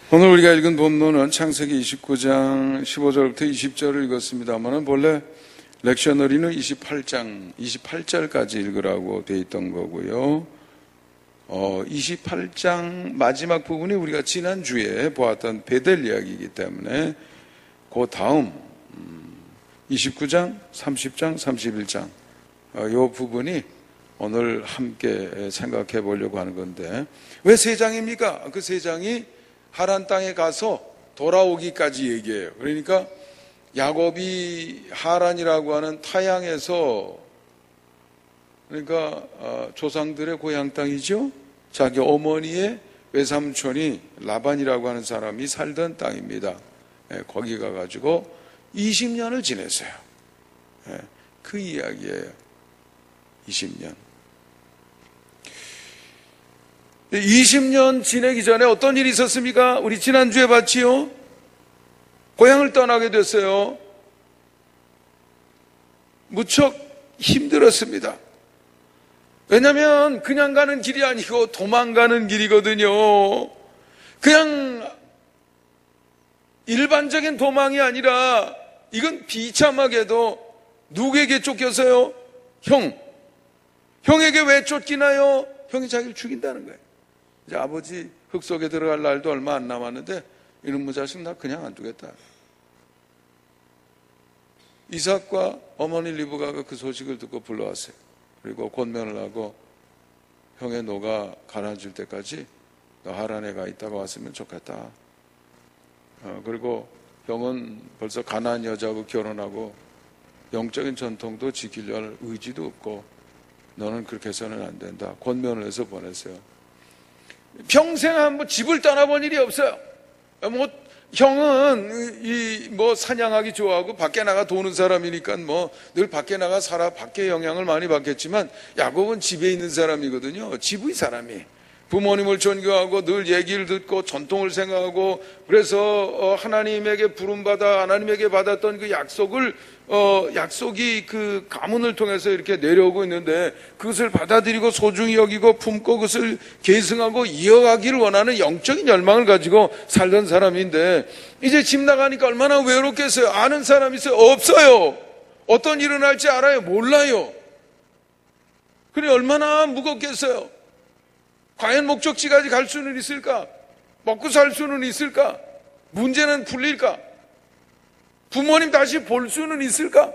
오늘 우리가 읽은 본문은 창세기 29장 15절부터 20절을 읽었습니다만 본래 렉셔너리는 28절까지 읽으라고 돼 있던 거고요. 28장 마지막 부분이 우리가 지난주에 보았던 베델 이야기이기 때문에 그 다음 29장, 30장, 31장 이 부분이 오늘 함께 생각해 보려고 하는 건데, 왜 세 장입니까? 그 세 장이 하란 땅에 가서 돌아오기까지 얘기해요. 그러니까 야곱이 하란이라고 하는 타향에서, 그러니까 조상들의 고향 땅이죠. 자기 어머니의 외삼촌이 라반이라고 하는 사람이 살던 땅입니다. 거기 가가지고 20년을 지냈어요. 그 이야기예요. 20년. 20년 지내기 전에 어떤 일이 있었습니까? 우리 지난주에 봤지요? 고향을 떠나게 됐어요. 무척 힘들었습니다. 왜냐하면 그냥 가는 길이 아니고 도망가는 길이거든요. 그냥 일반적인 도망이 아니라 이건 비참하게도 누구에게 쫓겨서요? 형에게 왜 쫓기나요? 형이 자기를 죽인다는 거예요. 이제 아버지 흙 속에 들어갈 날도 얼마 안 남았는데 이놈의 자식 나 그냥 안 두겠다. 이삭과 어머니 리브가가 그 소식을 듣고 불러왔어요. 그리고 권면을 하고 형의 노가 가라앉을 때까지 너 하란에 가 있다가 왔으면 좋겠다. 그리고 형은 벌써 가나안 여자하고 결혼하고 영적인 전통도 지키려는 의지도 없고 너는 그렇게 해서는 안 된다. 권면을 해서 보냈어요. 평생 한번 집을 떠나본 일이 없어요. 형은 사냥하기 좋아하고 밖에 나가 도는 사람이니까 늘 밖에 나가 살아 밖에 영향을 많이 받겠지만 야곱은 집에 있는 사람이거든요. 집의 사람이. 부모님을 존경하고 늘 얘기를 듣고 전통을 생각하고, 그래서 하나님에게 부름받아 하나님에게 받았던 그 약속이 그 가문을 통해서 이렇게 내려오고 있는데 그것을 받아들이고 소중히 여기고 품고 그것을 계승하고 이어가기를 원하는 영적인 열망을 가지고 살던 사람인데, 이제 집 나가니까 얼마나 외롭겠어요. 아는 사람 있어요? 없어요. 어떤 일이 일어날지 알아요? 몰라요. 그래 얼마나 무겁겠어요. 과연 목적지까지 갈 수는 있을까? 먹고 살 수는 있을까? 문제는 풀릴까? 부모님 다시 볼 수는 있을까?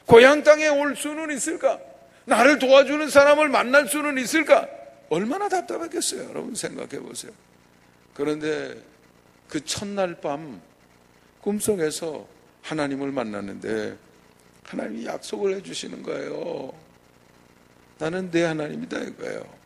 고향 땅에 올 수는 있을까? 나를 도와주는 사람을 만날 수는 있을까? 얼마나 답답했겠어요. 여러분 생각해 보세요. 그런데 그 첫날 밤 꿈속에서 하나님을 만났는데 하나님이 약속을 해주시는 거예요. 나는 내 하나님이다 이거예요.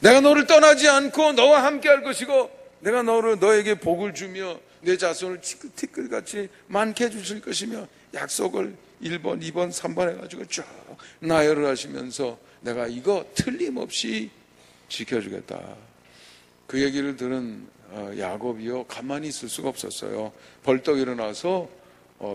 내가 너를 떠나지 않고 너와 함께 할 것이고 내가 너에게 복을 주며 내 자손을 티끌같이 많게 해주실 것이며 약속을 1번, 2번, 3번 해가지고 쭉 나열을 하시면서 내가 이거 틀림없이 지켜주겠다. 그 얘기를 들은 야곱이요 가만히 있을 수가 없었어요. 벌떡 일어나서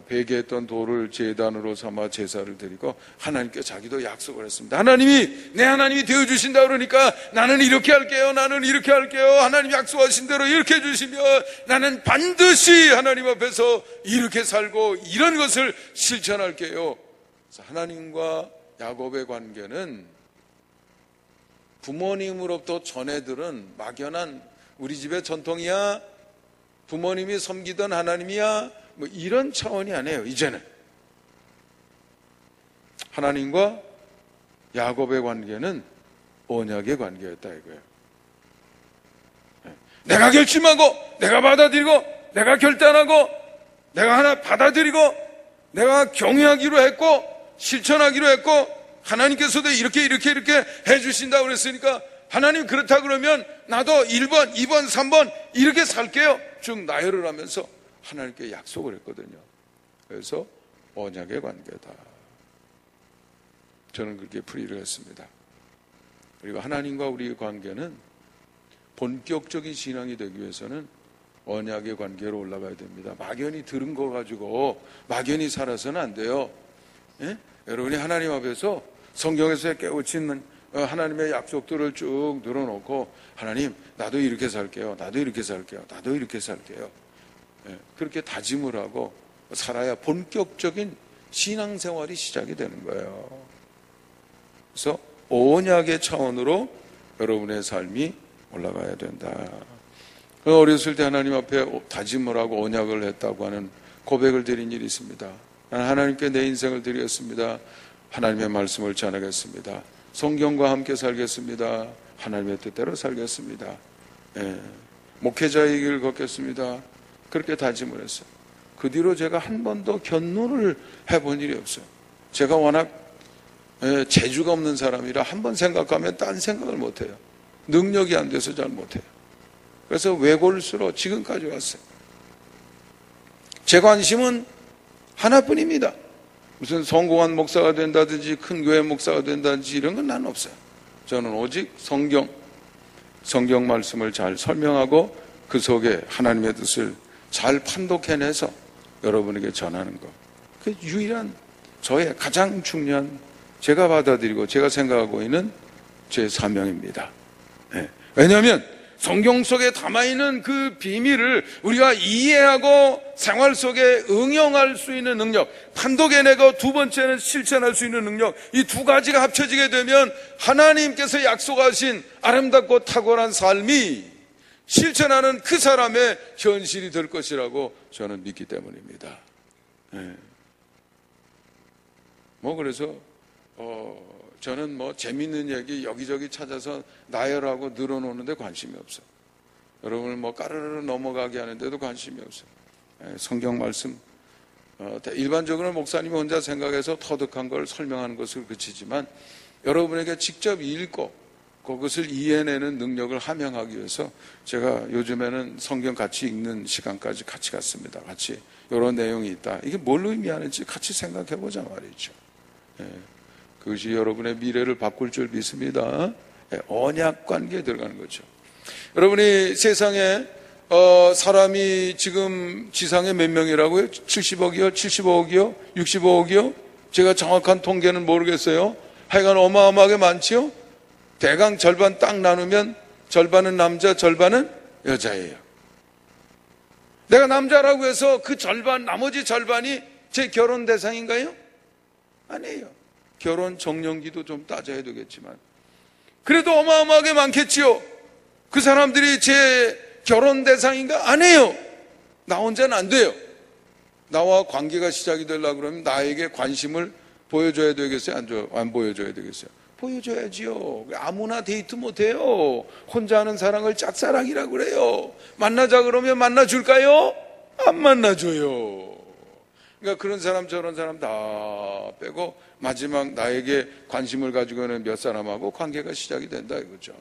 베개했던 돌을 제단으로 삼아 제사를 드리고 하나님께 자기도 약속을 했습니다. 내 하나님이 되어주신다 그러니까 나는 이렇게 할게요. 나는 이렇게 할게요. 하나님 약속하신 대로 이렇게 해주시며 나는 반드시 하나님 앞에서 이렇게 살고 이런 것을 실천할게요. 그래서 하나님과 야곱의 관계는 부모님으로부터 전해들은 막연한 우리 집의 전통이야, 부모님이 섬기던 하나님이야, 이런 차원이 아니에요. 이제는 하나님과 야곱의 관계는 언약의 관계였다 이거예요. 내가 결심하고 내가 받아들이고 내가 결단하고 내가 하나 받아들이고 내가 경외하기로 했고 실천하기로 했고 하나님께서도 이렇게 해주신다고 그랬으니까 하나님 그렇다 그러면 나도 1번, 2번, 3번 이렇게 살게요. 쭉 나열을 하면서 하나님께 약속을 했거든요. 그래서 언약의 관계다. 저는 그렇게 풀이를 했습니다. 그리고 하나님과 우리의 관계는 본격적인 신앙이 되기 위해서는 언약의 관계로 올라가야 됩니다. 막연히 들은 거 가지고 막연히 살아서는 안 돼요. 예? 여러분이 하나님 앞에서 성경에서 깨우친 하나님의 약속들을 쭉 늘어놓고 하나님 나도 이렇게 살게요. 나도 이렇게 살게요. 나도 이렇게 살게요. 그렇게 다짐을 하고 살아야 본격적인 신앙생활이 시작이 되는 거예요. 그래서 언약의 차원으로 여러분의 삶이 올라가야 된다. 어렸을 때 하나님 앞에 다짐을 하고 언약을 했다고 하는 고백을 드린 일이 있습니다. 나는 하나님께 내 인생을 드리겠습니다. 하나님의 말씀을 전하겠습니다. 성경과 함께 살겠습니다. 하나님의 뜻대로 살겠습니다. 목회자의 길 걷겠습니다. 그렇게 다짐을 했어요. 그 뒤로 제가 한 번도 견눈을 해본 일이 없어요. 제가 워낙 재주가 없는 사람이라 한 번 생각하면 딴 생각을 못해요. 능력이 안 돼서 잘 못해요. 그래서 외골수로 지금까지 왔어요. 제 관심은 하나뿐입니다. 무슨 성공한 목사가 된다든지 큰 교회 목사가 된다든지 이런 건 난 없어요. 저는 오직 성경 말씀을 잘 설명하고 그 속에 하나님의 뜻을 잘 판독해내서 여러분에게 전하는 것. 그 유일한 저의 가장 중요한 제가 받아들이고 제가 생각하고 있는 제 사명입니다. 왜냐하면 성경 속에 담아있는 그 비밀을 우리가 이해하고 생활 속에 응용할 수 있는 능력, 판독해내고 두 번째는 실천할 수 있는 능력, 이 두 가지가 합쳐지게 되면 하나님께서 약속하신 아름답고 탁월한 삶이 실천하는 그 사람의 현실이 될 것이라고 저는 믿기 때문입니다. 그래서 저는 재밌는 얘기 여기저기 찾아서 나열하고 늘어놓는데 관심이 없어요. 여러분을 까르르 넘어가게 하는데도 관심이 없어요. 성경 말씀 일반적으로 목사님이 혼자 생각해서 터득한 걸 설명하는 것을 그치지만 여러분에게 직접 읽고 그것을 이해내는 능력을 함양하기 위해서 제가 요즘에는 성경 같이 읽는 시간까지 같이 갔습니다. 같이 이런 내용이 있다. 이게 뭘 의미하는지 같이 생각해보자 말이죠. 그것이 여러분의 미래를 바꿀 줄 믿습니다. 언약 관계에 들어가는 거죠. 여러분이 세상에 사람이 지금 지상에 몇 명이라고요? 70억이요? 75억이요? 65억이요? 제가 정확한 통계는 모르겠어요. 하여간 어마어마하게 많지요? 대강 절반 딱 나누면 절반은 남자, 절반은 여자예요. 내가 남자라고 해서 그 절반, 나머지 절반이 제 결혼 대상인가요? 아니에요. 결혼 정년기도 좀 따져야 되겠지만 그래도 어마어마하게 많겠지요. 그 사람들이 제 결혼 대상인가? 아니에요. 나 혼자는 안 돼요. 나와 관계가 시작이 되려고 그러면 나에게 관심을 보여줘야 되겠어요? 안 보여줘야 되겠어요? 보여줘야지요. 아무나 데이트 못해요. 혼자 하는 사랑을 짝사랑이라고 그래요. 만나자 그러면 만나줄까요? 안 만나줘요. 그러니까 그런 사람 저런 사람 다 빼고 마지막 나에게 관심을 가지고 있는 몇 사람하고 관계가 시작이 된다 이거죠.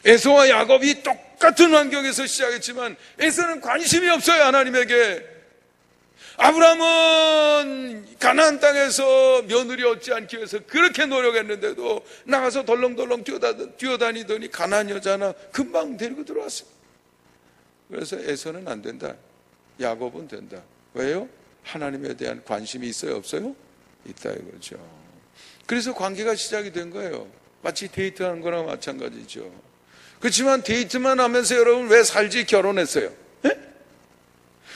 에서와 야곱이 똑같은 환경에서 시작했지만 에서는 관심이 없어요. 하나님에게. 아브라함은 가나안 땅에서 며느리 얻지 않기 위해서 그렇게 노력했는데도 나가서 덜렁덜렁 뛰어다니더니 가나안 여자 하나 금방 데리고 들어왔어요. 그래서 에서는 안 된다. 야곱은 된다. 왜요? 하나님에 대한 관심이 있어요? 없어요? 있다 이거죠. 그래서 관계가 시작이 된 거예요. 마치 데이트하는 거랑 마찬가지죠. 그렇지만 데이트만 하면서 여러분 왜 살지 결혼했어요?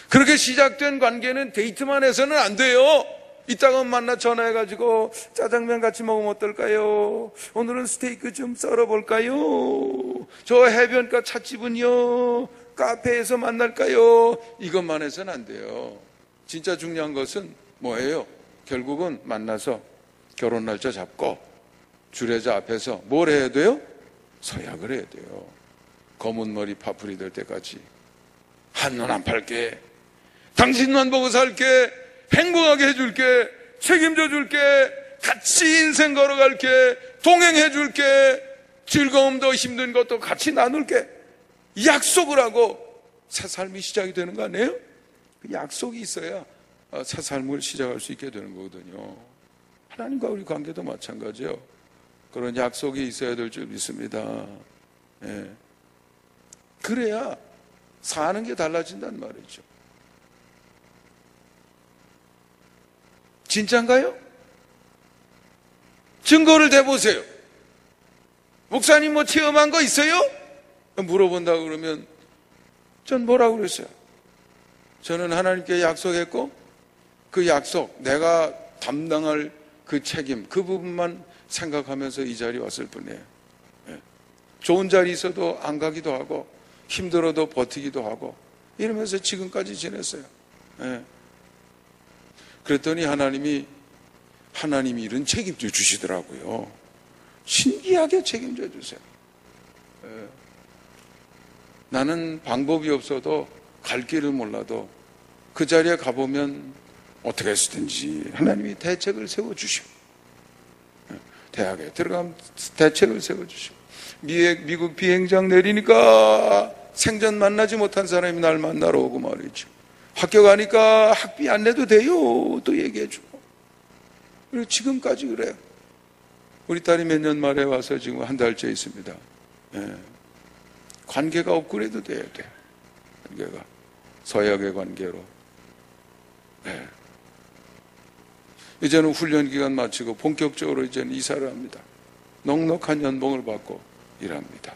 그렇게 시작된 관계는 데이트만 해서는 안 돼요. 이따가 만나 전화해가지고 짜장면 같이 먹으면 어떨까요? 오늘은 스테이크 좀 썰어볼까요? 저 해변가 찻집은요? 카페에서 만날까요? 이것만 해서는 안 돼요. 진짜 중요한 것은 뭐예요? 결국은 만나서 결혼 날짜 잡고 주례자 앞에서 뭘 해야 돼요? 서약을 해야 돼요. 검은 머리 파풀이 될 때까지 한눈 안 팔게, 당신만 보고 살게, 행복하게 해줄게, 책임져 줄게, 같이 인생 걸어갈게, 동행해 줄게, 즐거움도 힘든 것도 같이 나눌게, 약속을 하고 새 삶이 시작이 되는 거 아니에요? 그 약속이 있어야 새 삶을 시작할 수 있게 되는 거거든요. 하나님과 우리 관계도 마찬가지예요. 그런 약속이 있어야 될 줄 믿습니다. 그래야 사는 게 달라진단 말이죠. 진짠가요? 증거를 대보세요. 목사님 뭐 체험한 거 있어요? 물어본다고 그러면 전 뭐라고 그랬어요? 저는 하나님께 약속했고 그 약속, 내가 담당할 그 책임, 그 부분만 생각하면서 이 자리에 왔을 뿐이에요. 좋은 자리 있어도 안 가기도 하고 힘들어도 버티기도 하고 이러면서 지금까지 지냈어요. 그랬더니 하나님이 이런 책임져 주시더라고요. 신기하게 책임져 주세요. 나는 방법이 없어도 갈 길을 몰라도 그 자리에 가보면 어떻게 했든지 하나님이 대책을 세워주시고, 대학에 들어가면 대책을 세워주시고, 미국 비행장 내리니까 생전 만나지 못한 사람이 날 만나러 오고 말이죠. 학교 가니까 학비 안 내도 돼요 또 얘기해주고. 그리고 지금까지 그래요. 우리 딸이 몇 년 만에 와서 지금 한 달째 있습니다. 관계가 업그레이드 돼야 돼요. 관계가 서약의 관계로. 이제는 훈련 기간 마치고 본격적으로 이제는 이사를 합니다. 넉넉한 연봉을 받고 일합니다.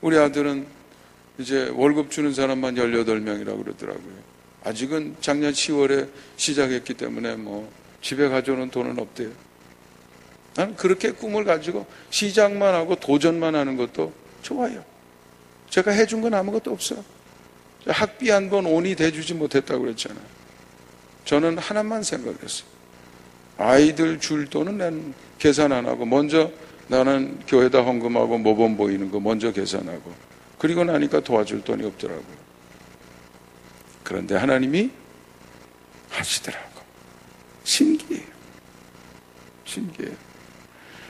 우리 아들은 이제 월급 주는 사람만 18명이라고 그러더라고요. 아직은 작년 10월에 시작했기 때문에 뭐 집에 가져오는 돈은 없대요. 나는 그렇게 꿈을 가지고 시작만 하고 도전만 하는 것도 좋아요. 제가 해준 건 아무것도 없어요. 학비 한 번 온이 대주지 못했다고 그랬잖아요. 저는 하나만 생각했어요. 아이들 줄 돈은 난 계산 안 하고 먼저 나는 교회다 헌금하고 모범 보이는 거 먼저 계산하고 그리고 나니까 도와줄 돈이 없더라고요. 그런데 하나님이 하시더라고. 신기해요. 신기해요.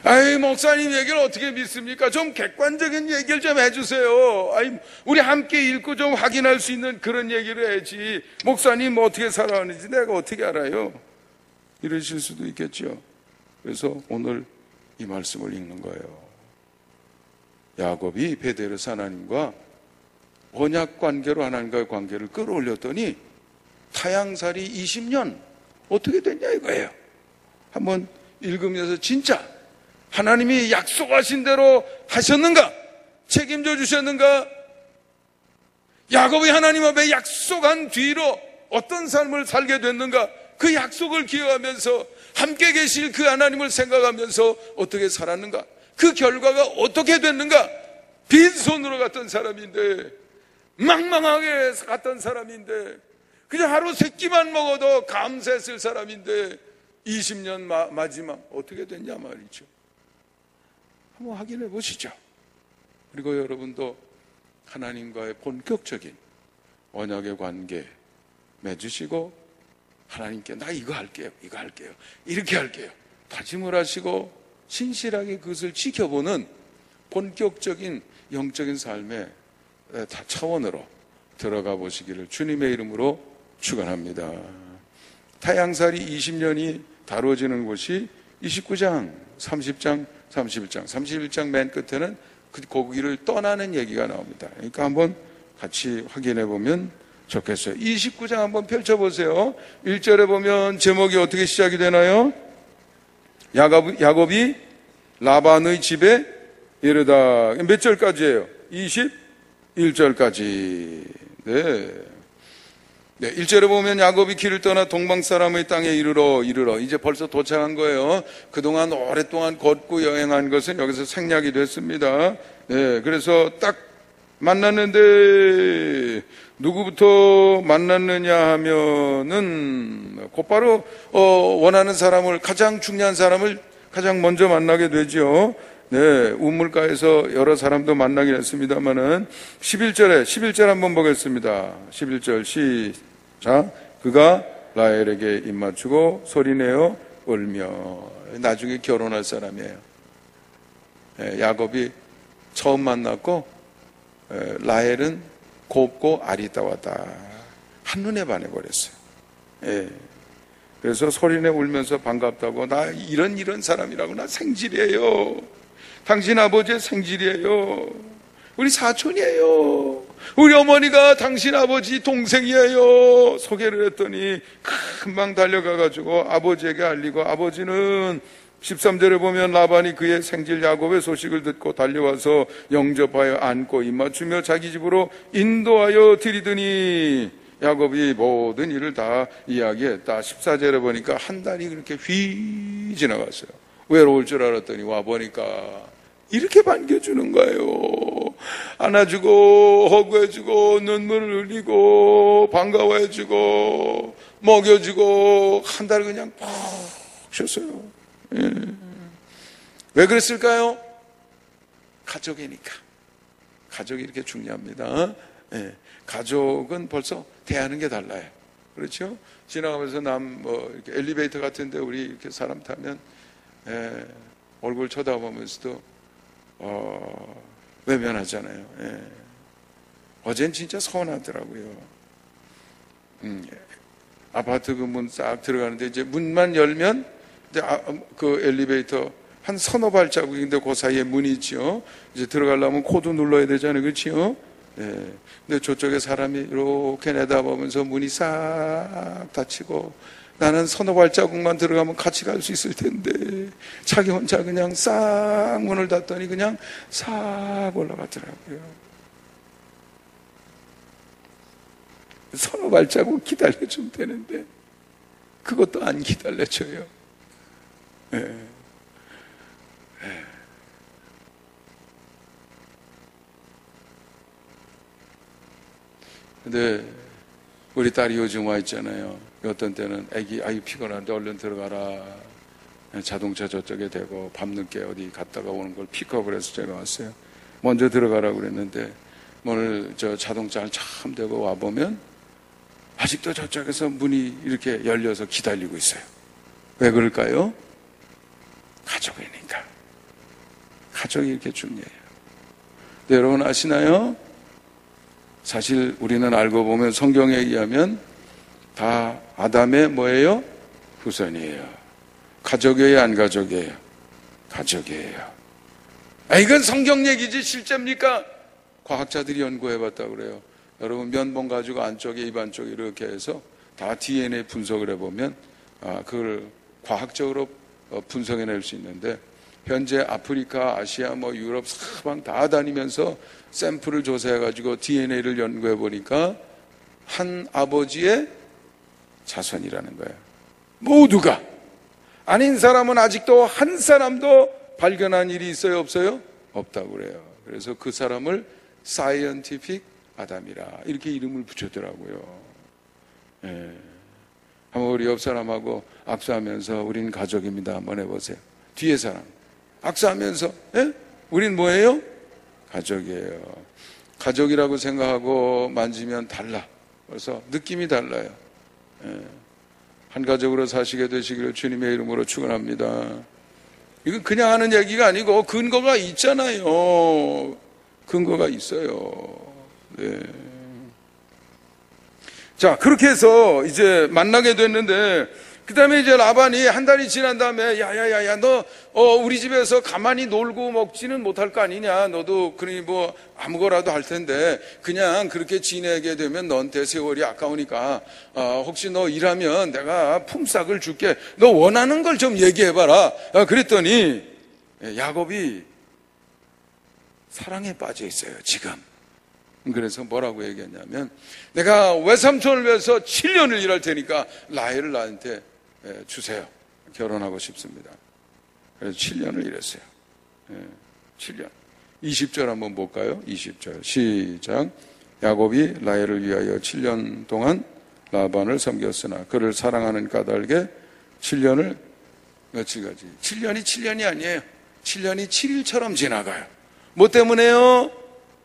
아이, 목사님 얘기를 어떻게 믿습니까? 좀 객관적인 얘기를 좀 해주세요. 아이, 우리 함께 읽고 좀 확인할 수 있는 그런 얘기를 해야지. 목사님 뭐 어떻게 살아가는지 내가 어떻게 알아요? 이러실 수도 있겠죠. 그래서 오늘 이 말씀을 읽는 거예요. 야곱이 베델에서 하나님과 언약 관계로 하나님과의 관계를 끌어올렸더니 타향살이 20년 어떻게 됐냐 이거예요. 한번 읽으면서 진짜 하나님이 약속하신 대로 하셨는가? 책임져 주셨는가? 야곱이 하나님 앞에 약속한 뒤로 어떤 삶을 살게 됐는가? 그 약속을 기억하면서 함께 계실 그 하나님을 생각하면서 어떻게 살았는가? 그 결과가 어떻게 됐는가? 빈손으로 갔던 사람인데, 망망하게 갔던 사람인데, 그냥 하루 세 끼만 먹어도 감사했을 사람인데 20년 마지막 어떻게 됐냐 말이죠. 한번 확인해 보시죠. 그리고 여러분도 하나님과의 본격적인 언약의 관계 맺으시고 하나님께 나 이거 할게요, 이거 할게요, 이렇게 할게요 다짐을 하시고 신실하게 그것을 지켜보는 본격적인 영적인 삶의 차원으로 들어가 보시기를 주님의 이름으로 축원합니다. 타향살이 20년이 다루어지는 곳이 29장, 30장, 31장 맨 끝에는 그 고기를 떠나는 얘기가 나옵니다. 그러니까 한번 같이 확인해 보면 좋겠어요. 29장 한번 펼쳐보세요. 1절에 보면 제목이 어떻게 시작이 되나요? 야곱이 라반의 집에 이르다. 몇 절까지예요? 21절까지. 네. 1절에 보면 야곱이 길을 떠나 동방 사람의 땅에 이르러 이제 벌써 도착한 거예요. 그동안 오랫동안 걷고 여행한 것은 여기서 생략이 됐습니다. 네, 그래서 딱 만났는데 누구부터 만났느냐 하면은 곧바로 원하는 사람을, 가장 중요한 사람을 가장 먼저 만나게 되죠. 네, 우물가에서 여러 사람도 만나긴 했습니다만은 11절 한번 보겠습니다. 11절 시작. 그가 라헬에게 입맞추고 소리내어 울며. 나중에 결혼할 사람이에요. 야곱이 처음 만났고 라헬은 곱고 아리따웠다. 한눈에 반해버렸어요. 그래서 소리내 울면서 반갑다고, 나 이런 사람이라고, 나 생질이에요. 당신 아버지의 생질이에요. 우리 사촌이에요. 우리 어머니가 당신 아버지 동생이에요. 소개를 했더니 금방 달려가가지고 아버지에게 알리고, 아버지는 13절에 보면 라반이 그의 생질 야곱의 소식을 듣고 달려와서 영접하여 안고 입맞추며 자기 집으로 인도하여 드리더니 야곱이 모든 일을 다 이야기했다. 14절에 보니까 한 달이 그렇게 휘 지나갔어요. 외로울 줄 알았더니 와보니까 이렇게 반겨주는 거예요. 안아주고 허구해주고 눈물을 흘리고 반가워해주고 먹여주고 한 달 그냥 푹 쉬었어요. 예. 왜 그랬을까요? 가족이니까. 가족이 이렇게 중요합니다. 예. 가족은 벌써 대하는 게 달라요. 그렇죠? 지나가면서 이렇게 엘리베이터 같은데 우리 이렇게 사람 타면 얼굴 쳐다보면서도 외면하잖아요. 예. 어젠 진짜 서운하더라고요. 아파트 그 문 싹 들어가는데 이제 문만 열면 이제 그 엘리베이터 한 서너 발자국인데 그 사이에 문이 있죠. 이제 들어가려면 코드 눌러야 되잖아요. 그렇죠? 예. 근데 저쪽에 사람이 이렇게 내다보면서 문이 싹 닫히고 나는 서너 발자국만 들어가면 같이 갈 수 있을 텐데 자기 혼자 그냥 싹 문을 닫더니 그냥 싹 올라가더라고요. 서너 발자국 기다려주면 되는데 그것도 안 기다려줘요. 예. 예. 근데 우리 딸이 요즘 와 있잖아요. 어떤 때는 아기 피곤한데 얼른 들어가라. 자동차 저쪽에 대고 밤늦게 어디 갔다가 오는 걸 픽업을 해서 제가 왔어요. 먼저 들어가라고 그랬는데 오늘 저 자동차를 참 대고 와보면 아직도 저쪽에서 문이 이렇게 열려서 기다리고 있어요. 왜 그럴까요? 가족이니까. 가족이 이렇게 중요해요. 근데 여러분 아시나요? 사실 우리는 알고 보면 성경에 의하면 다 아담의 뭐예요? 후손이에요. 가족이에요, 안 가족이에요? 가족이에요. 이건 성경 얘기지 실제입니까? 과학자들이 연구해봤다고 그래요. 여러분 면봉 가지고 안쪽에 입 안쪽에 이렇게 해서 다 DNA 분석을 해보면 그걸 과학적으로 분석해낼 수 있는데 현재 아프리카, 아시아, 유럽 사방 다 다니면서 샘플을 조사해가지고 DNA를 연구해보니까 한 아버지의 자손이라는 거예요. 모두가. 아닌 사람은 아직도 한 사람도 발견한 일이 있어요, 없어요? 없다고 그래요. 그래서 그 사람을 사이언티픽 아담이라 이렇게 이름을 붙였더라고요. 예. 한번 우리 옆 사람하고 악수하면서 우린 가족입니다 한번 해보세요. 뒤에 사람 악수하면서 우린 뭐예요? 가족이에요. 가족이라고 생각하고 만지면 달라. 그래서 느낌이 달라요. 한 가족으로 사시게 되시기를 주님의 이름으로 축원합니다. 이건 그냥 하는 얘기가 아니고 근거가 있잖아요. 근거가 있어요. 네. 자, 그렇게 해서 이제 만나게 됐는데 그 다음에 이제 라반이 한 달이 지난 다음에 야야야야 너 우리 집에서 가만히 놀고 먹지는 못할 거 아니냐. 너도 그러니 아무거라도 할 텐데 그냥 그렇게 지내게 되면 너한테 세월이 아까우니까 혹시 너 일하면 내가 품삯을 줄게. 너 원하는 걸 좀 얘기해봐라. 그랬더니 야곱이 사랑에 빠져 있어요 지금. 그래서 뭐라고 얘기했냐면 내가 외삼촌을 위해서 7년을 일할 테니까 라헬을 나한테 주세요. 결혼하고 싶습니다. 그래서 7년을 일했어요. 7년. 20절 한번 볼까요? 20절 시작. 야곱이 라헬을 위하여 7년 동안 라반을 섬겼으나 그를 사랑하는 까닭에 7년을 며칠까지 7년이 7년이 아니에요. 7년이 7일처럼 지나가요. 뭐 때문에요?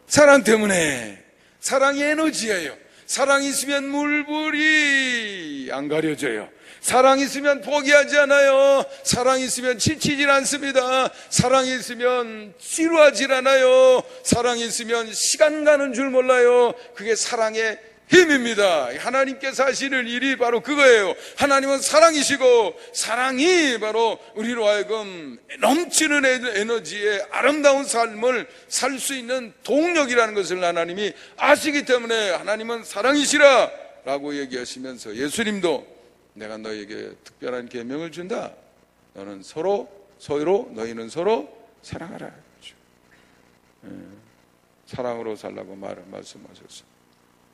사랑 때문에. 사랑이 에너지예요. 사랑이 있으면 물불이 안 가려져요. 사랑이 있으면 포기하지 않아요. 사랑이 있으면 지치질 않습니다. 사랑이 있으면 지루하질 않아요. 사랑이 있으면 시간 가는 줄 몰라요. 그게 사랑의 힘입니다. 하나님께서 하시는 일이 바로 그거예요. 하나님은 사랑이시고 사랑이 바로 우리로 하여금 넘치는 에너지의 아름다운 삶을 살 수 있는 동력이라는 것을 하나님이 아시기 때문에 하나님은 사랑이시라 라고 얘기하시면서 예수님도 내가 너에게 특별한 계명을 준다. 너는 서로 서로 너희는 서로 사랑하라. 사랑으로 살라고 말씀하셨어요.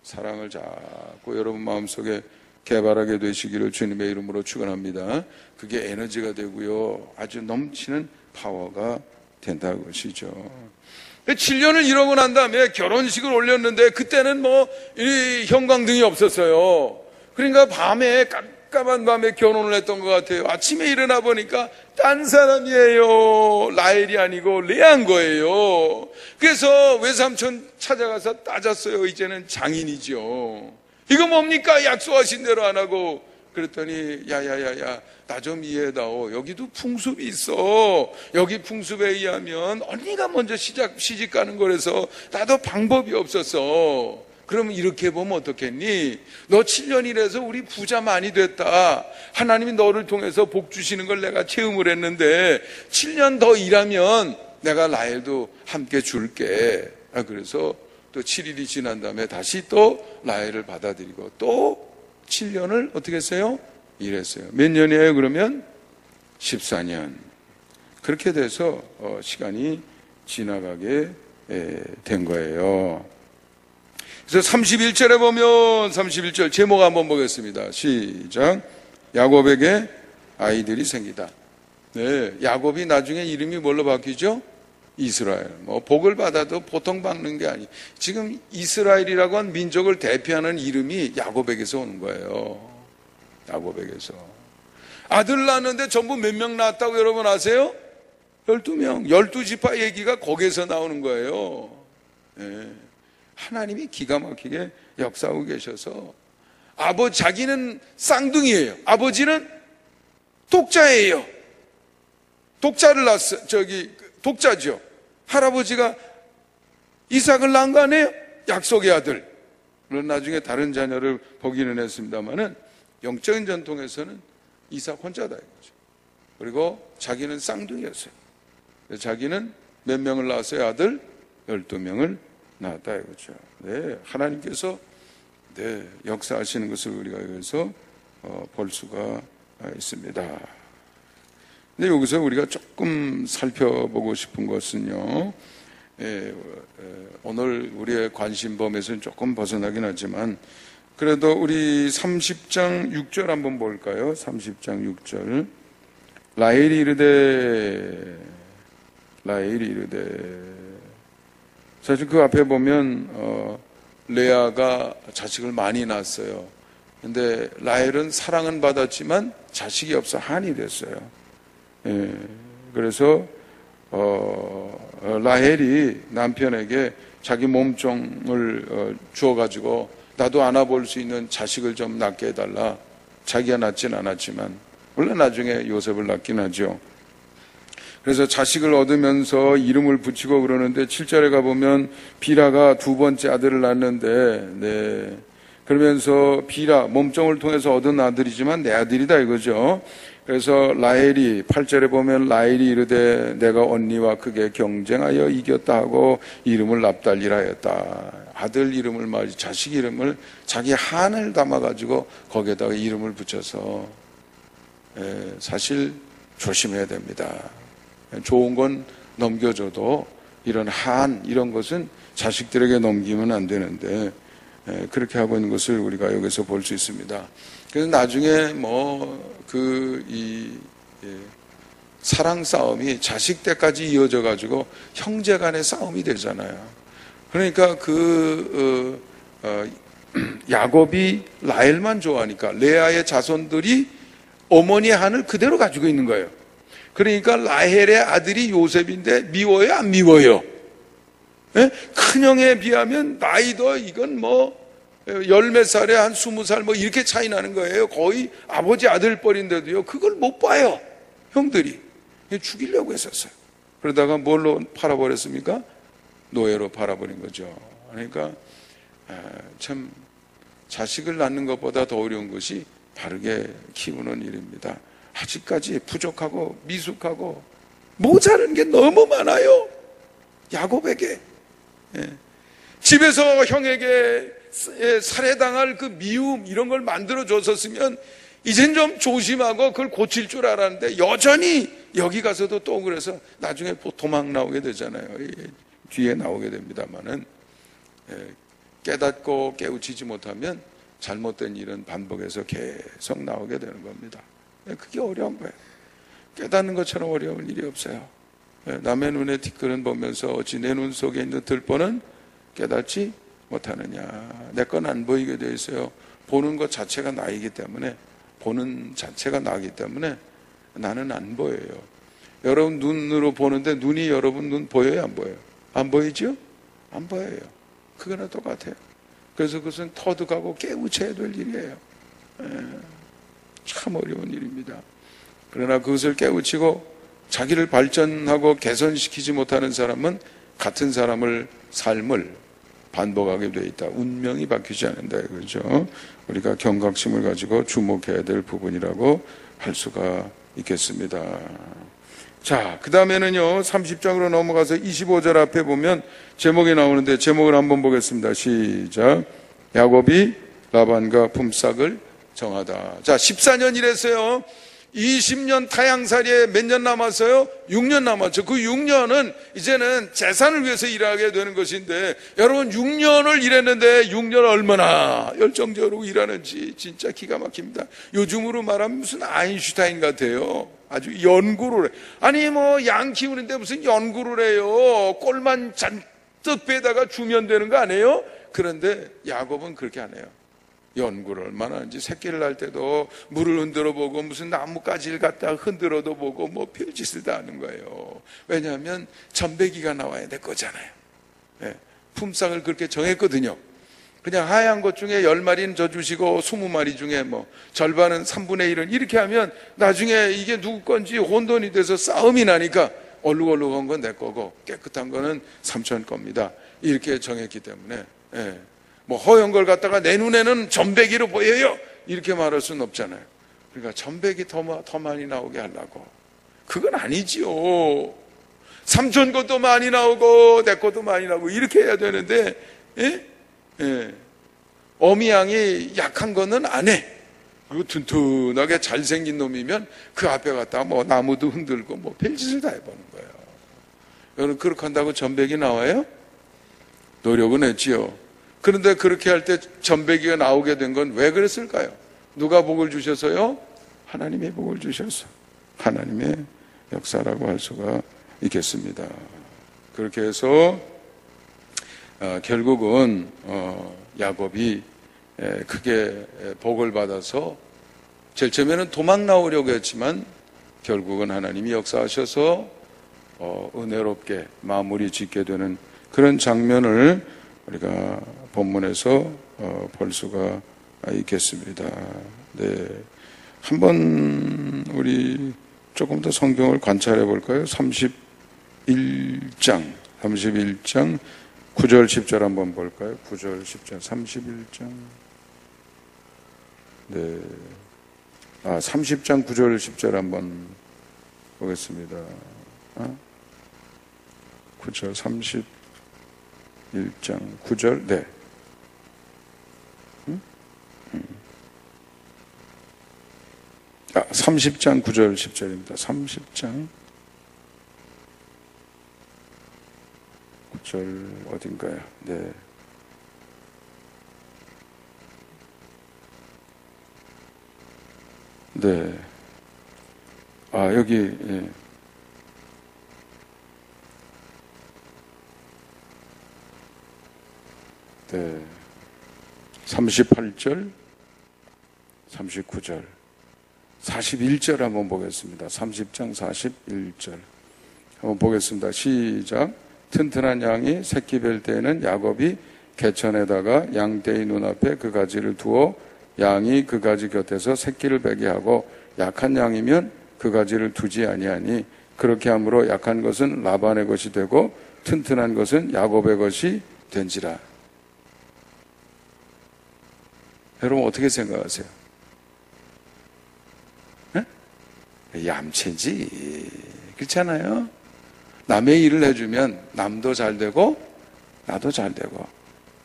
사랑을 자꾸 여러분 마음속에 개발하게 되시기를 주님의 이름으로 축원합니다. 그게 에너지가 되고요, 아주 넘치는 파워가 된다는 것이죠. 7년을 이러고 난 다음에 결혼식을 올렸는데 그때는 이 형광등이 없었어요. 그러니까 밤에 깜깜한 밤에 결혼을 했던 것 같아요. 아침에 일어나 보니까 딴 사람이에요. 라헬이 아니고 레아인 거예요. 그래서 외삼촌 찾아가서 따졌어요. 이제는 장인이죠. 이거 뭡니까? 약속하신 대로 안 하고. 그랬더니 야야야야, 나 좀 이해해다오. 여기도 풍습이 있어. 여기 풍습에 의하면 언니가 먼저 시집 가는 거라서 나도 방법이 없었어. 그러면 이렇게 보면 어떻겠니? 너 7년 일해서 우리 부자 많이 됐다. 하나님이 너를 통해서 복 주시는 걸 내가 체험을 했는데 7년 더 일하면 내가 라헬도 함께 줄게. 그래서 또 7일이 지난 다음에 다시 또 라헬을 받아들이고 또 7년을 어떻게 했어요? 일했어요. 몇 년이에요 그러면? 14년. 그렇게 돼서 시간이 지나가게 된 거예요. 그래서 31절에 보면 31절 제목 한번 보겠습니다. 시작. 야곱에게 아이들이 생기다. 네, 야곱이 나중에 이름이 뭘로 바뀌죠? 이스라엘. 복을 받아도 보통 받는 게 아니에요. 지금 이스라엘이라고 한 민족을 대표하는 이름이 야곱에게서 오는 거예요. 야곱에게서. 아들 낳았는데 전부 몇 명 낳았다고 여러분 아세요? 12명. 12지파 얘기가 거기에서 나오는 거예요. 네. 하나님이 기가 막히게 역사하고 계셔서 자기는 쌍둥이에요. 아버지는 독자예요. 독자를 낳았어요. 독자죠. 할아버지가 이삭을 낳은 거 아니에요? 약속의 아들. 물론 나중에 다른 자녀를 보기는 했습니다만은 영적인 전통에서는 이삭 혼자다 이거죠. 그리고 자기는 쌍둥이였어요. 자기는 몇 명을 낳았어요? 아들 12명을 낳았다 이거죠. 네, 하나님께서 역사하시는 것을 우리가 여기서 볼 수가 있습니다. 근데 여기서 우리가 조금 살펴보고 싶은 것은요, 오늘 우리의 관심 범위에서는 조금 벗어나긴 하지만 그래도 우리 30장 6절 한번 볼까요? 30장 6절. 라헬이 이르되 사실 그 앞에 보면 레아가 자식을 많이 낳았어요. 근데 라헬은 사랑은 받았지만 자식이 없어 한이 됐어요. 그래서 라헬이 남편에게 자기 몸종을 주어가지고 나도 안아볼 수 있는 자식을 좀 낳게 해달라. 자기가 낳진 않았지만 물론 나중에 요셉을 낳긴 하죠. 그래서 자식을 얻으면서 이름을 붙이고 그러는데 7절에 가보면 비라가 두 번째 아들을 낳는데 그러면서 비라 몸종을 통해서 얻은 아들이지만 내 아들이다 이거죠. 그래서 라헬이 8절에 보면 라헬이 이르되 내가 언니와 크게 경쟁하여 이겼다 하고 이름을 납달리라 하였다. 아들 이름을 말이지 자식 이름을 자기 한을 담아가지고 거기에다가 이름을 붙여서 사실 조심해야 됩니다. 좋은 건 넘겨줘도 이런 한 이런 것은 자식들에게 넘기면 안 되는데 그렇게 하고 있는 것을 우리가 여기서 볼 수 있습니다. 그래서 나중에 사랑 싸움이 자식 때까지 이어져 가지고 형제 간의 싸움이 되잖아요. 그러니까 야곱이 라헬만 좋아하니까 레아의 자손들이 어머니의 한을 그대로 가지고 있는 거예요. 그러니까 라헬의 아들이 요셉인데 미워요, 안 미워요? 큰형에 비하면 나이도 이건 열몇 살에 한 20살 이렇게 차이 나는 거예요. 거의 아버지 아들뻘인데도요. 그걸 못 봐요. 형들이. 죽이려고 했었어요. 그러다가 뭘로 팔아버렸습니까? 노예로 팔아버린 거죠. 그러니까 참 자식을 낳는 것보다 더 어려운 것이 바르게 키우는 일입니다. 아직까지 부족하고 미숙하고 모자란 게 너무 많아요. 야곱에게. 집에서 형에게 살해당할 그 미움 이런 걸 만들어 줬었으면 이젠 좀 조심하고 그걸 고칠 줄 알았는데 여전히 여기 가서도 또 그래서 나중에 도망 나오게 되잖아요. 뒤에 나오게 됩니다만은, 깨닫고 깨우치지 못하면 잘못된 일은 반복해서 계속 나오게 되는 겁니다. 그게 어려운 거예요. 깨닫는 것처럼 어려운 일이 없어요. 남의 눈에 티끌은 보면서 어찌 내 눈 속에 있는 들보는 깨닫지 못하느냐. 내 건 안 보이게 되어 있어요. 보는 것 자체가 나이기 때문에, 보는 자체가 나기 때문에 나는 안 보여요. 여러분 눈으로 보는데 눈이 여러분 눈 보여요, 안 보여요? 안 보이죠? 안 보여요. 그거나 똑같아요. 그래서 그것은 터득하고 깨우쳐야 될 일이에요. 참 어려운 일입니다. 그러나 그것을 깨우치고 자기를 발전하고 개선시키지 못하는 사람은 같은 사람을 삶을 반복하게 돼 있다. 운명이 바뀌지 않는다. 그렇죠? 우리가 경각심을 가지고 주목해야 될 부분이라고 할 수가 있겠습니다. 자, 그 다음에는요, 30장으로 넘어가서 25절 앞에 보면 제목이 나오는데, 제목을 한번 보겠습니다. 시작. 야곱이 라반과 품삯을 정하다. 자, 14년 일했어요. 20년 타향살이에 몇 년 남았어요? 6년 남았죠. 그 6년은 이제는 재산을 위해서 일하게 되는 것인데, 여러분 6년을 일했는데 6년 얼마나 열정적으로 일하는지 진짜 기가 막힙니다. 요즘으로 말하면 무슨 아인슈타인 같아요. 아주 연구를 해. 아니 뭐 양 키우는데 무슨 연구를 해요. 꼴만 잔뜩 빼다가 주면 되는 거 아니에요? 그런데 야곱은 그렇게 안 해요. 연구를 얼마나 하는지, 새끼를 낳을 때도 물을 흔들어 보고 무슨 나뭇가지를 갖다가 흔들어도 보고 뭐 별짓을 다 하는 거예요. 왜냐하면 전배기가 나와야 될 거잖아요. 품삯을 그렇게 정했거든요. 그냥 하얀 것 중에 10마리는 저 주시고 20마리 중에 뭐 절반은 3분의 1은 이렇게 하면 나중에 이게 누구 건지 혼돈이 돼서 싸움이 나니까 얼룩얼룩한 건 내 거고 깨끗한 거는 삼촌 겁니다. 이렇게 정했기 때문에, 뭐 허연 걸 갖다가 내 눈에는 전배기로 보여요, 이렇게 말할 수는 없잖아요. 그러니까 전배기 더 많이 나오게 하려고. 그건 아니지요. 삼촌 것도 많이 나오고 내 것도 많이 나오고 이렇게 해야 되는데, 어미 양이 약한 거는 안 해. 그리고 튼튼하게 잘생긴 놈이면 그 앞에 갔다가 뭐 나무도 흔들고 뭐 별짓을 다 해보는 거예요. 여러분 그렇게 한다고 전배기 나와요? 노력은 했지요. 그런데 그렇게 할 때 전배기가 나오게 된 건 왜 그랬을까요? 누가 복을 주셔서요? 하나님의 복을 주셔서. 하나님의 역사라고 할 수가 있겠습니다. 그렇게 해서 결국은 야곱이 크게 복을 받아서 제일 처음에는 도망 나오려고 했지만 결국은 하나님이 역사하셔서 은혜롭게 마무리 짓게 되는 그런 장면을 우리가 본문에서 볼 수가 있겠습니다. 네, 한번 우리 조금 더 성경을 관찰해 볼까요? 31장 9절 10절 한번 볼까요? 9절 10절 31장. 네, 30장 9절 10절 한번 보겠습니다. 9절 31장 9절. 네. 30장 9절 10절입니다. 30장 9절 어딘가요? 네. 네. 여기, 예. 네. 38절, 39절, 41절 한번 보겠습니다. 30장 41절. 한번 보겠습니다. 시작. 튼튼한 양이 새끼 뵐 때에는 야곱이 개천에다가 양떼의 눈앞에 그 가지를 두어 양이 그 가지 곁에서 새끼를 베게 하고 약한 양이면 그 가지를 두지 아니하니 그렇게 함으로 약한 것은 라반의 것이 되고 튼튼한 것은 야곱의 것이 된지라. 여러분 어떻게 생각하세요? 얌체지. 그렇잖아요. 남의 일을 해주면 남도 잘 되고 나도 잘 되고.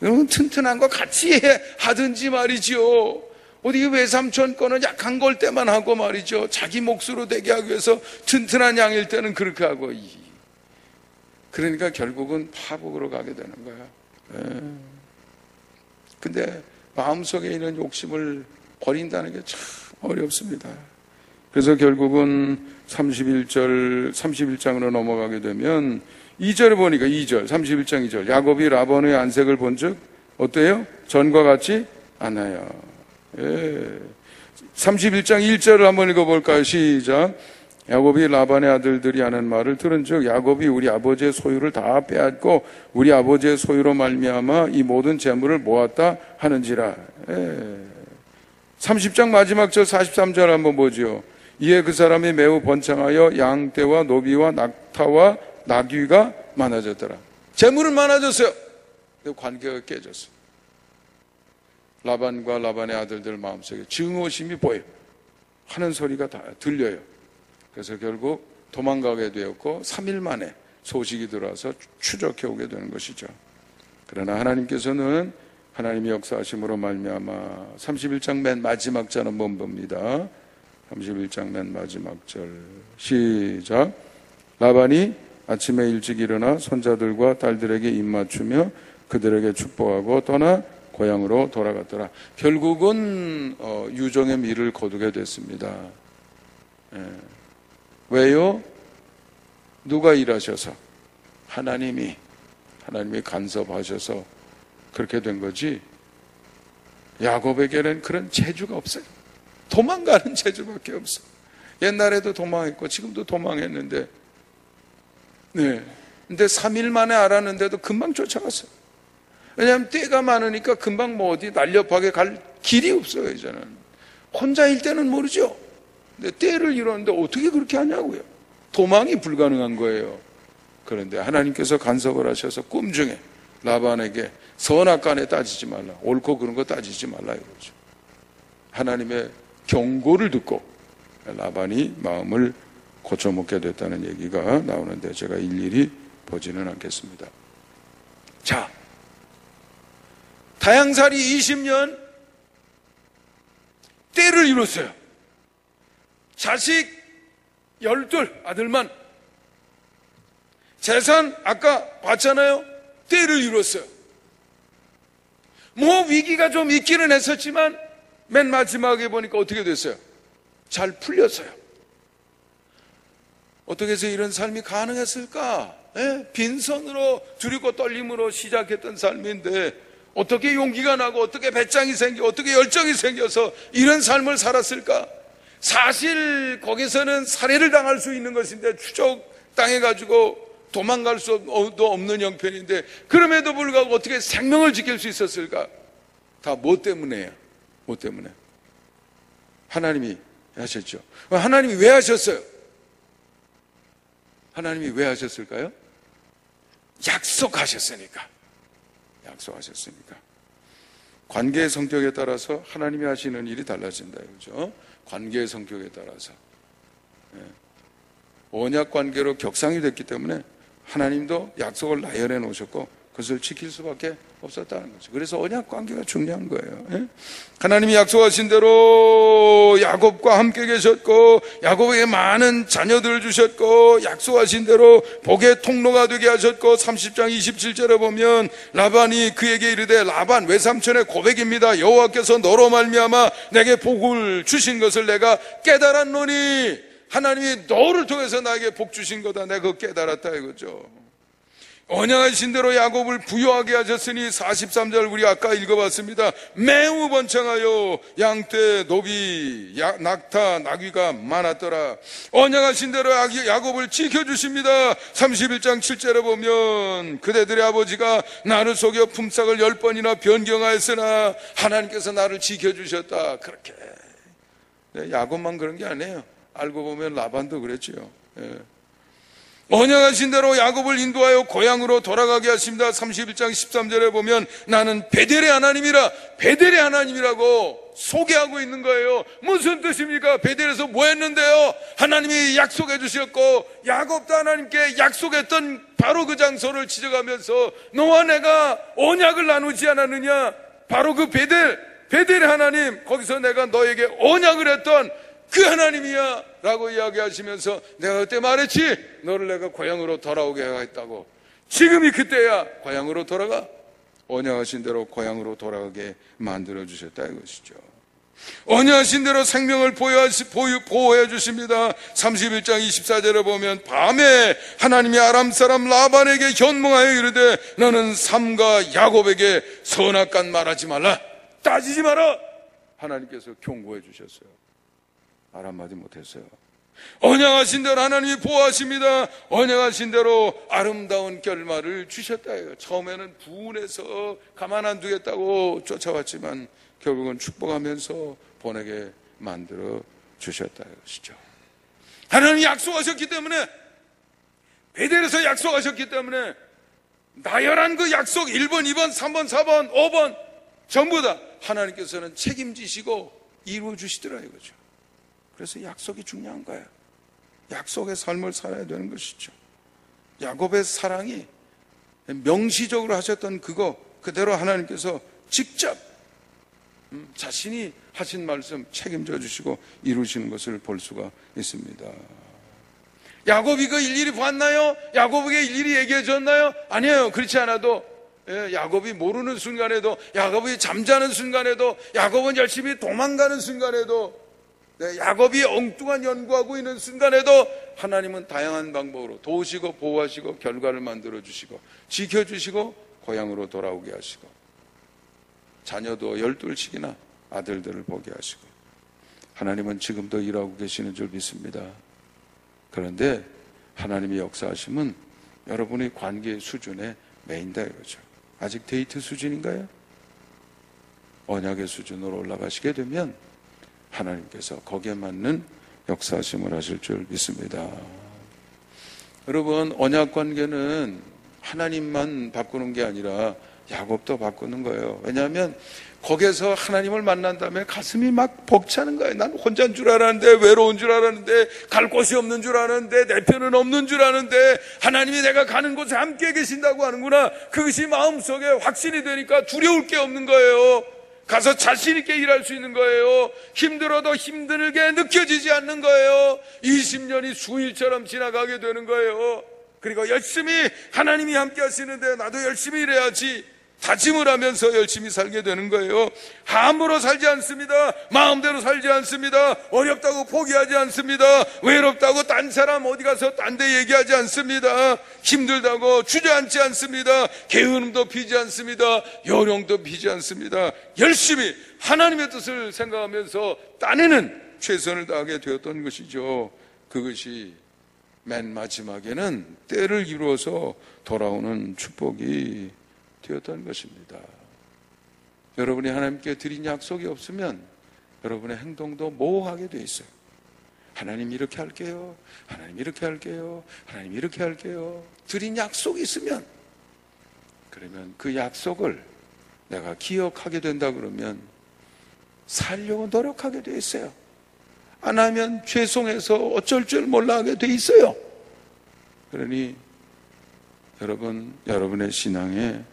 여러분 튼튼한 거 같이 하든지 말이지요. 어디 외삼촌 거는 약한 걸 때만 하고 말이죠. 자기 몫으로 되게 하기 위해서 튼튼한 양일 때는 그렇게 하고. 그러니까 결국은 파국으로 가게 되는 거야. 근데 마음속에 있는 욕심을 버린다는 게 참 어렵습니다. 그래서 결국은 31장으로 넘어가게 되면 2절에 보니까 31장 2절 야곱이 라반의 안색을 본즉 어때요? 전과 같지 않아요. 31장 1절을 한번 읽어볼까요? 시작. 야곱이 라반의 아들들이 하는 말을 들은즉 야곱이 우리 아버지의 소유를 다 빼앗고 우리 아버지의 소유로 말미암아 이 모든 재물을 모았다 하는지라. 30장 마지막 절 43절 한번 보죠. 이에 그 사람이 매우 번창하여 양떼와 노비와 낙타와 나귀가 많아졌더라. 재물은 많아졌어요. 근데 관계가 깨졌어요. 라반과 라반의 아들들 마음속에 증오심이 보여요. 하는 소리가 다 들려요. 그래서 결국 도망가게 되었고 3일 만에 소식이 들어와서 추적해 오게 되는 것이죠. 그러나 하나님께서는 하나님의 역사하심으로 말미암아 31장 맨 마지막 절 한번 봅니다. 31장 맨 마지막 절 시작. 라반이 아침에 일찍 일어나 손자들과 딸들에게 입맞추며 그들에게 축복하고 떠나 고향으로 돌아갔더라. 결국은 유종의 미를 거두게 됐습니다. 왜요? 누가 일하셔서? 하나님이 간섭하셔서 그렇게 된 거지. 야곱에게는 그런 재주가 없어요. 도망가는 재주밖에 없어. 옛날에도 도망했고 지금도 도망했는데, 근데 3일 만에 알았는데도 금방 쫓아갔어요. 왜냐하면 때가 많으니까 금방 뭐 어디 날렵하게 갈 길이 없어요. 이제는 혼자일 때는 모르죠. 근데 때를 잃었는데 어떻게 그렇게 하냐고요. 도망이 불가능한 거예요. 그런데 하나님께서 간섭을 하셔서 꿈 중에 라반에게 선악간에 따지지 말라, 옳고 그런 거 따지지 말라 이러죠. 하나님의 경고를 듣고 라반이 마음을 고쳐먹게 됐다는 얘기가 나오는데 제가 일일이 보지는 않겠습니다. 자, 다양살이 20년 때를 이뤘어요. 자식 12 아들만. 재산 아까 봤잖아요. 때를 이뤘어요. 뭐 위기가 좀 있기는 했었지만 맨 마지막에 보니까 어떻게 됐어요? 잘 풀렸어요. 어떻게 해서 이런 삶이 가능했을까? 빈손으로 두렵고 떨림으로 시작했던 삶인데 어떻게 용기가 나고 어떻게 배짱이 생기고 어떻게 열정이 생겨서 이런 삶을 살았을까? 사실 거기서는 살해를 당할 수 있는 것인데 추적당해가지고 도망갈 수도 없는 형편인데 그럼에도 불구하고 어떻게 생명을 지킬 수 있었을까? 다 뭐 때문에요? 뭐 때문에? 하나님이 하셨죠. 하나님이 왜 하셨어요? 하나님이 왜 하셨을까요? 약속하셨으니까. 관계의 성격에 따라서 하나님이 하시는 일이 달라진다 이거죠. 관계의 성격에 따라서. 언약 관계로 격상이 됐기 때문에 하나님도 약속을 나열해 놓으셨고 그것을 지킬 수밖에 없었다는 거죠. 그래서 언약 관계가 중요한 거예요. 하나님이 약속하신 대로 야곱과 함께 계셨고 야곱에게 많은 자녀들을 주셨고 약속하신 대로 복의 통로가 되게 하셨고 30장 27절에 보면 라반이 그에게 이르되 라반 외삼촌의 고백입니다. 여호와께서 너로 말미암아 내게 복을 주신 것을 내가 깨달았노니 하나님이 너를 통해서 나에게 복 주신 거다. 내가 그거 깨달았다 이거죠. 언약하신 대로 야곱을 부유하게 하셨으니 43절 우리 아까 읽어봤습니다. 매우 번창하여 양떼, 노비, 낙타, 나귀가 많았더라. 언약하신 대로 야곱을 지켜주십니다. 31장 7절에 보면 그대들의 아버지가 나를 속여 품삯을 10번이나 변경하였으나 하나님께서 나를 지켜주셨다. 그렇게. 야곱만 그런 게 아니에요. 알고 보면 라반도 그랬죠. 언약하신 대로 야곱을 인도하여 고향으로 돌아가게 하십니다. 31장 13절에 보면 나는 베델의 하나님이라, 베델의 하나님이라고 소개하고 있는 거예요. 무슨 뜻입니까? 베델에서 뭐 했는데요? 하나님이 약속해 주셨고 야곱도 하나님께 약속했던 바로 그 장소를 지적하면서 너와 내가 언약을 나누지 않았느냐? 바로 그 베델, 베델의 하나님, 거기서 내가 너에게 언약을 했던 그 하나님이야 라고 이야기하시면서 내가 그때 말했지, 너를 내가 고향으로 돌아오게 하겠다고. 지금이 그때야. 고향으로 돌아가. 언약하신 대로 고향으로 돌아가게 만들어주셨다 이것이죠. 언약하신 대로 생명을 보호해 주십니다. 31장 24절에 보면 밤에 하나님이 아람 사람 라반에게 현몽하여 이르되 너는 삼가 야곱에게 선악간 말하지 말라, 따지지 마라. 하나님께서 경고해 주셨어요. 말 한마디 못했어요. 언약하신 대로 하나님이 보호하십니다. 언약하신 대로 아름다운 결말을 주셨다. 처음에는 분해서 가만 안 두겠다고 쫓아왔지만 결국은 축복하면서 보내게 만들어 주셨다 이것이죠. 하나님이 약속하셨기 때문에, 베델에서 약속하셨기 때문에 나열한 그 약속 1번, 2번, 3번, 4번, 5번 전부 다 하나님께서는 책임지시고 이루어 주시더라 이거죠. 그래서 약속이 중요한 거예요. 약속의 삶을 살아야 되는 것이죠. 야곱의 사랑이 명시적으로 하셨던 그거 그대로 하나님께서 직접 자신이 하신 말씀 책임져 주시고 이루시는 것을 볼 수가 있습니다. 야곱이 그 일일이 봤나요? 야곱에게 일일이 얘기해 줬나요? 아니에요. 그렇지 않아도 야곱이 모르는 순간에도, 야곱이 잠자는 순간에도, 야곱은 열심히 도망가는 순간에도, 야곱이 엉뚱한 연구하고 있는 순간에도 하나님은 다양한 방법으로 도우시고 보호하시고 결과를 만들어 주시고 지켜주시고 고향으로 돌아오게 하시고 자녀도 12씩이나 아들들을 보게 하시고, 하나님은 지금도 일하고 계시는 줄 믿습니다. 그런데 하나님의 역사하심은 여러분의 관계 수준에 매인다 이거죠. 아직 데이트 수준인가요? 언약의 수준으로 올라가시게 되면 하나님께서 거기에 맞는 역사하심을 하실 줄 믿습니다. 여러분, 언약 관계는 하나님만 바꾸는 게 아니라 야곱도 바꾸는 거예요. 왜냐하면 거기에서 하나님을 만난 다음에 가슴이 막 벅차는 거예요. 난 혼자인 줄 알았는데, 외로운 줄 알았는데, 갈 곳이 없는 줄 알았는데, 내 편은 없는 줄 아는데 하나님이 내가 가는 곳에 함께 계신다고 하는구나. 그것이 마음속에 확신이 되니까 두려울 게 없는 거예요. 가서 자신 있게 일할 수 있는 거예요. 힘들어도 힘들게 느껴지지 않는 거예요. 20년이 수일처럼 지나가게 되는 거예요. 그리고 열심히 하나님이 함께 하시는데 나도 열심히 일해야지 다짐을 하면서 열심히 살게 되는 거예요. 함부로 살지 않습니다. 마음대로 살지 않습니다. 어렵다고 포기하지 않습니다. 외롭다고 딴 사람 어디 가서 딴 데 얘기하지 않습니다. 힘들다고 주저앉지 않습니다. 게으름도 피지 않습니다. 요령도 피지 않습니다. 열심히 하나님의 뜻을 생각하면서 딴에는 최선을 다하게 되었던 것이죠. 그것이 맨 마지막에는 때를 이루어서 돌아오는 축복이 되었던 것입니다. 여러분이 하나님께 드린 약속이 없으면 여러분의 행동도 모호하게 돼 있어요. 하나님 이렇게 할게요. 하나님 이렇게 할게요. 하나님 이렇게 할게요. 드린 약속이 있으면, 그러면 그 약속을 내가 기억하게 된다 그러면 살려고 노력하게 돼 있어요. 안 하면 죄송해서 어쩔 줄 몰라 하게 돼 있어요. 그러니 여러분, 여러분의 신앙의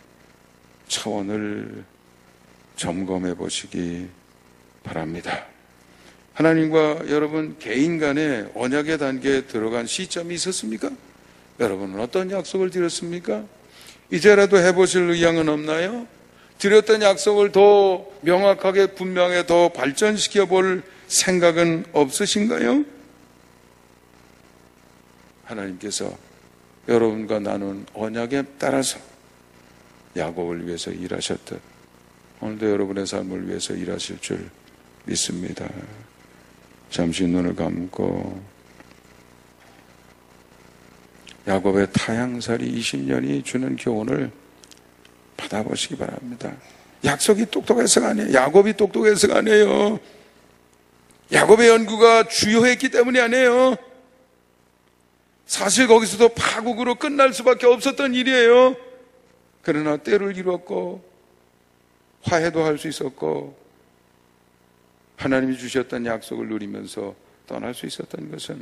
차원을 점검해 보시기 바랍니다. 하나님과 여러분 개인 간의 언약의 단계에 들어간 시점이 있었습니까? 여러분은 어떤 약속을 드렸습니까? 이제라도 해보실 의향은 없나요? 드렸던 약속을 더 명확하게 분명하게 더 발전시켜 볼 생각은 없으신가요? 하나님께서 여러분과 나눈 언약에 따라서 야곱을 위해서 일하셨듯 오늘도 여러분의 삶을 위해서 일하실 줄 믿습니다. 잠시 눈을 감고 야곱의 타향살이 20년이 주는 교훈을 받아보시기 바랍니다. 약속이 똑똑해서가 아니에요. 야곱이 똑똑해서가 아니에요. 야곱의 연구가 주요했기 때문이 아니에요. 사실 거기서도 파국으로 끝날 수밖에 없었던 일이에요. 그러나 때를 이뤘고 화해도 할 수 있었고 하나님이 주셨던 약속을 누리면서 떠날 수 있었던 것은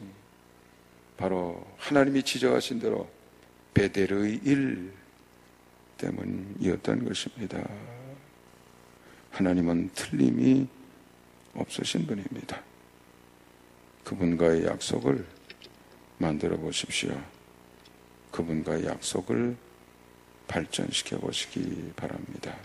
바로 하나님이 지적하신 대로 베델의 일 때문이었던 것입니다. 하나님은 틀림이 없으신 분입니다. 그분과의 약속을 만들어 보십시오. 그분과의 약속을 발전시켜 보시기 바랍니다.